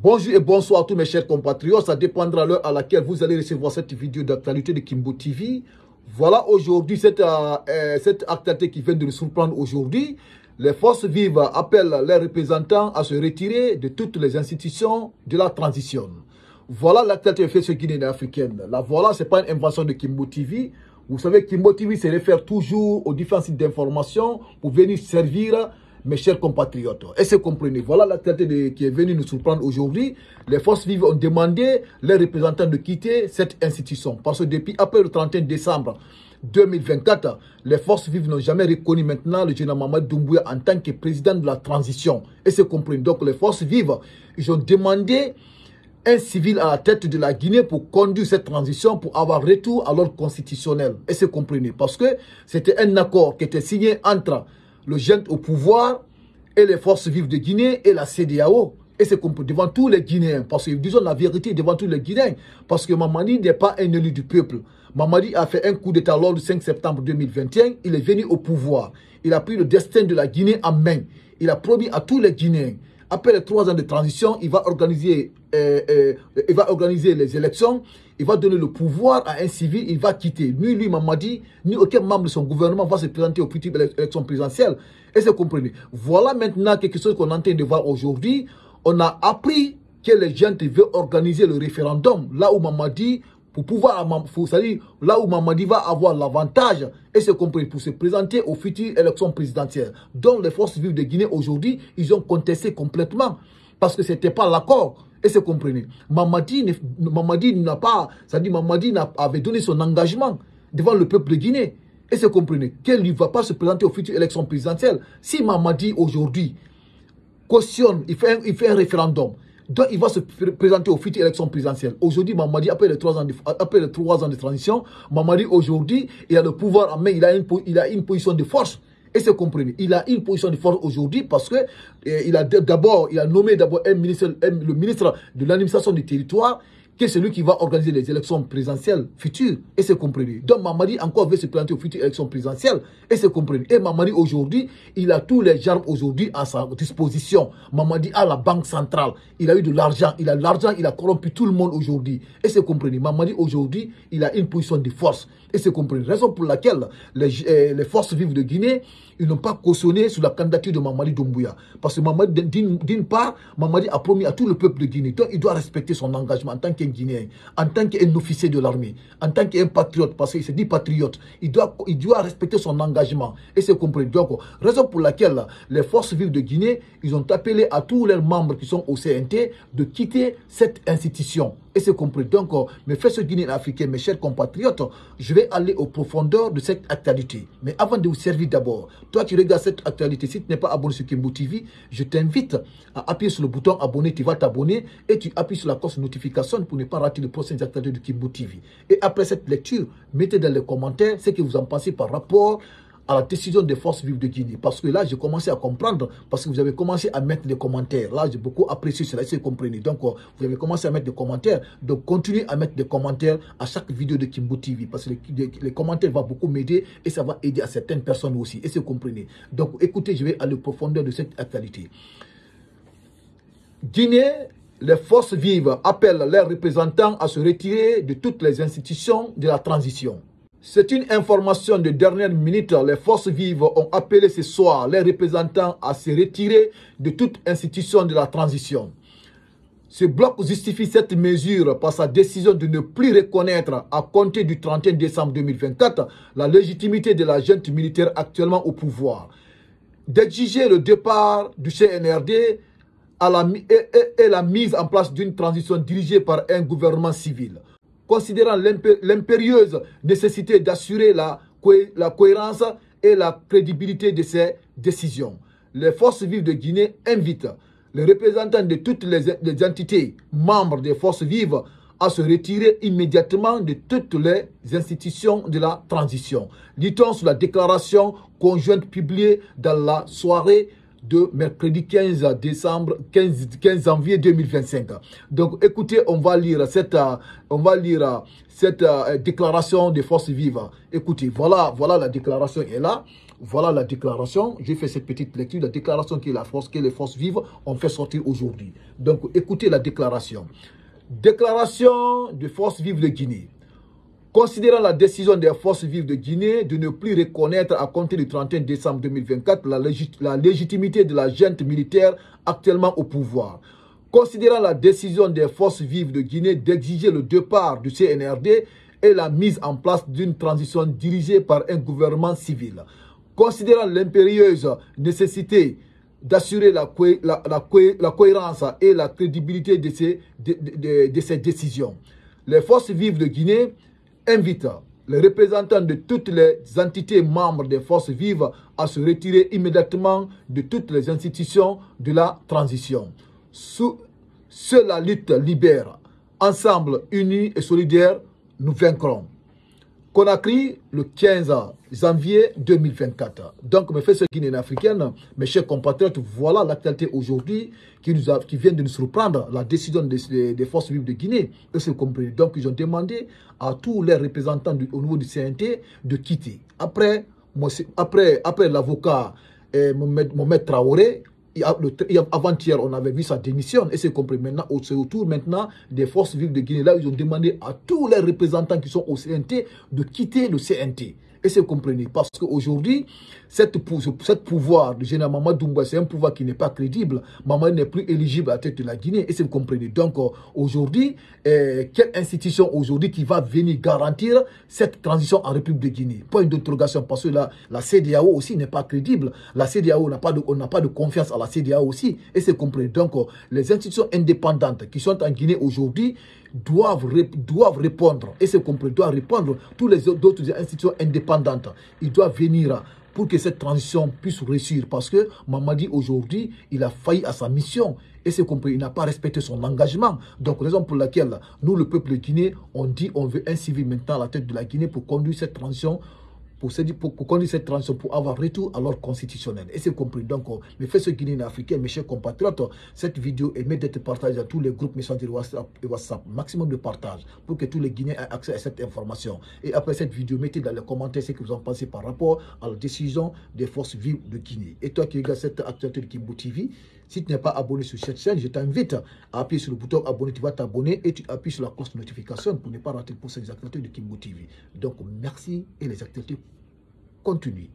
Bonjour et bonsoir à tous mes chers compatriotes. Ça dépendra de l'heure à laquelle vous allez recevoir cette vidéo d'actualité de Kimbo TV. Voilà aujourd'hui cette actualité qui vient de nous surprendre aujourd'hui. Les forces vives appellent les représentants à se retirer de toutes les institutions de la transition. Voilà l'actualité faite sur Guinée africaine. La voilà, ce n'est pas une invention de Kimbo TV. Vous savez, Kimbo TV se réfère toujours aux différents sites d'information pour venir servir mes chers compatriotes. Et c'est comprenez, voilà l'actualité qui est venue nous surprendre aujourd'hui. Les forces vives ont demandé les représentants de quitter cette institution. Parce que depuis après le 31 décembre 2024, les forces vives n'ont jamais reconnu maintenant le général Mamadi Doumbouya en tant que président de la transition. Et c'est comprenez. Donc les forces vives, ils ont demandé un civil à la tête de la Guinée pour conduire cette transition, pour avoir retour à l'ordre constitutionnel. Et c'est comprenez. Parce que c'était un accord qui était signé entre le jeune au pouvoir et les forces vives de Guinée et la CEDEAO. Et c'est devant tous les Guinéens, parce que disons la vérité devant tous les Guinéens, parce que Mamadi n'est pas un élu du peuple. Mamadi a fait un coup d'état lors du 5 septembre 2021, il est venu au pouvoir. Il a pris le destin de la Guinée en main. Il a promis à tous les Guinéens. Après les 3 ans de transition, il va organiser les élections. Il va donner le pouvoir à un civil, il va quitter. Ni lui, Mamadi, ni aucun membre de son gouvernement va se présenter aux futures élections présidentielles. Et c'est compris. Voilà maintenant quelque chose qu'on est en train de voir aujourd'hui. On a appris que les gens veulent organiser le référendum. Là où Mamadi, pour pouvoir, là où Mamadi va avoir l'avantage, et c'est compris, pour se présenter aux futures élections présidentielles. Donc les forces vives de Guinée aujourd'hui, ils ont contesté complètement. Parce que ce n'était pas l'accord. Et c'est comprenez. Mamadi n'a pas, c'est-à-dire Mamadi avait donné son engagement devant le peuple de Guinée. Et c'est comprenez qu'il ne va pas se présenter aux futures élections présidentielles. Si Mamadi aujourd'hui cautionne, il fait un référendum, donc il va se présenter aux futures élections présidentielles. Aujourd'hui, Mamadi, après les 3 ans de transition, Mamadi aujourd'hui, il a le pouvoir en main, il a une position de force. Et c'est compris. Il a une position de force aujourd'hui parce que il a nommé le ministre de l'administration du territoire, qui est celui qui va organiser les élections présidentielles futures. Et c'est compris. Donc Mamadi encore veut se présenter aux futures élections présidentielles. Et c'est compris. Et Mamadi aujourd'hui, il a tous les armes aujourd'hui à sa disposition. Mamadi a la banque centrale. Il a eu de l'argent. Il a corrompu tout le monde aujourd'hui. Et c'est compris. Mamadi aujourd'hui, il a une position de force. Et c'est compris. Raison pour laquelle les forces vives de Guinée, ils n'ont pas cautionné sur la candidature de Mamadi Doumbouya. Parce que Mamadi, d'une part, Mamadi a promis à tout le peuple de Guinée. Donc il doit respecter son engagement en tant qu'un Guinéen, en tant qu'un officier de l'armée, en tant qu'un patriote, parce qu'il se dit patriote. Il doit respecter son engagement. Et c'est compris. Donc, raison pour laquelle les forces vives de Guinée, ils ont appelé à tous leurs membres qui sont au CNT de quitter cette institution. Et c'est compris. Donc, mes frères guinéens africains, mes chers compatriotes, je vais aller aux profondeurs de cette actualité. Mais avant de vous servir d'abord, toi qui regardes cette actualité, si tu n'es pas abonné sur Kimbo TV, je t'invite à appuyer sur le bouton abonner, tu vas t'abonner et tu appuies sur la cloche de notification pour ne pas rater les prochaines actualités de Kimbo TV. Et après cette lecture, mettez dans les commentaires ce que vous en pensez par rapport à la décision des forces vives de Guinée. Parce que là, j'ai commencé à comprendre, parce que vous avez commencé à mettre des commentaires. Là, j'ai beaucoup apprécié cela, si vous comprenez. Donc, vous avez commencé à mettre des commentaires. Donc, continuez à mettre des commentaires à chaque vidéo de Kimbo TV. Parce que les commentaires vont beaucoup m'aider et ça va aider à certaines personnes aussi. Et si vous comprenez. Donc, écoutez, je vais aller au profondeur de cette actualité. Guinée, les forces vives appellent leurs représentants à se retirer de toutes les institutions de la transition. C'est une information de dernière minute. Les forces vives ont appelé ce soir les représentants à se retirer de toute institution de la transition. Ce bloc justifie cette mesure par sa décision de ne plus reconnaître, à compter du 31 décembre 2024, la légitimité de la junte militaire actuellement au pouvoir, d'exiger le départ du CNRD et la mise en place d'une transition dirigée par un gouvernement civil. Considérant l'impérieuse nécessité d'assurer la cohérence et la crédibilité de ces décisions, les forces vives de Guinée invitent les représentants de toutes les entités membres des forces vives à se retirer immédiatement de toutes les institutions de la transition. Lit-on sur la déclaration conjointe publiée dans la soirée de mercredi 15 janvier 2025. Donc écoutez, on va lire cette déclaration des forces vives. Écoutez, voilà la déclaration est là. Voilà la déclaration. J'ai fait cette petite lecture. La déclaration que les forces vives ont fait sortir aujourd'hui. Donc écoutez la déclaration. Déclaration des forces vives de Guinée. Considérant la décision des forces vives de Guinée de ne plus reconnaître à compter du 31 décembre 2024 la légitimité de la junte militaire actuellement au pouvoir. Considérant la décision des forces vives de Guinée d'exiger le départ du CNRD et la mise en place d'une transition dirigée par un gouvernement civil. Considérant l'impérieuse nécessité d'assurer la cohérence et la crédibilité de ces décisions, les forces vives de Guinée invitent les représentants de toutes les entités membres des forces vives à se retirer immédiatement de toutes les institutions de la transition. Seule la lutte libère. Ensemble, unis et solidaires, nous vaincrons. Conakry, le 15 janvier 2024. Donc, mes frères guinéens africains, mes chers compatriotes, voilà l'actualité aujourd'hui qui vient de nous surprendre, la décision des forces vives de Guinée. Et c'est compris. Donc, ils ont demandé à tous les représentants au niveau du CNT de quitter. Après l'avocat Mohamed Traoré, avant-hier, on avait vu sa démission et c'est compris. Maintenant, c'est au tour maintenant des forces vives de Guinée. Là, ils ont demandé à tous les représentants qui sont au CNT de quitter le CNT. Et c'est compris. Parce qu'aujourd'hui, cette pouvoir du général Mamadou Doumbouya, c'est un pouvoir qui n'est pas crédible. Mamadou n'est plus éligible à la tête de la Guinée. Et c'est compris. Donc, aujourd'hui, quelle institution aujourd'hui qui va venir garantir cette transition en République de Guinée? Point d'interrogation. Parce que la CEDEAO aussi n'est pas crédible. La CEDEAO, on n'a pas de confiance à la CEDEAO aussi. Et c'est compris. Donc, les institutions indépendantes qui sont en Guinée aujourd'hui doivent répondre. Et c'est compris. Doivent répondre. Tous les autres institutions indépendantes, ils doivent venir pour que cette transition puisse réussir. Parce que Mamadi, aujourd'hui, il a failli à sa mission. Et c'est compris, il n'a pas respecté son engagement. Donc, raison pour laquelle, nous, le peuple guinéen, on dit on veut un civil maintenant à la tête de la Guinée pour conduire cette transition, pour conduire cette transition, pour avoir retour à l'ordre constitutionnel. Et c'est compris. Donc, mes frères guinéens africains, mes chers compatriotes, cette vidéo est mise d'être partagée dans tous les groupes messagerie WhatsApp. Maximum de partage pour que tous les Guinéens aient accès à cette information. Et après cette vidéo, mettez dans les commentaires ce que vous en pensez par rapport à la décision des forces vives de Guinée. Et toi qui regardes cette actualité de Kimbo TV, si tu n'es pas abonné sur cette chaîne, je t'invite à appuyer sur le bouton abonner, tu vas t'abonner et tu appuies sur la cloche de notification pour ne pas rater pour ces actualités de Kimbo TV. Donc, merci et les actualités continuent.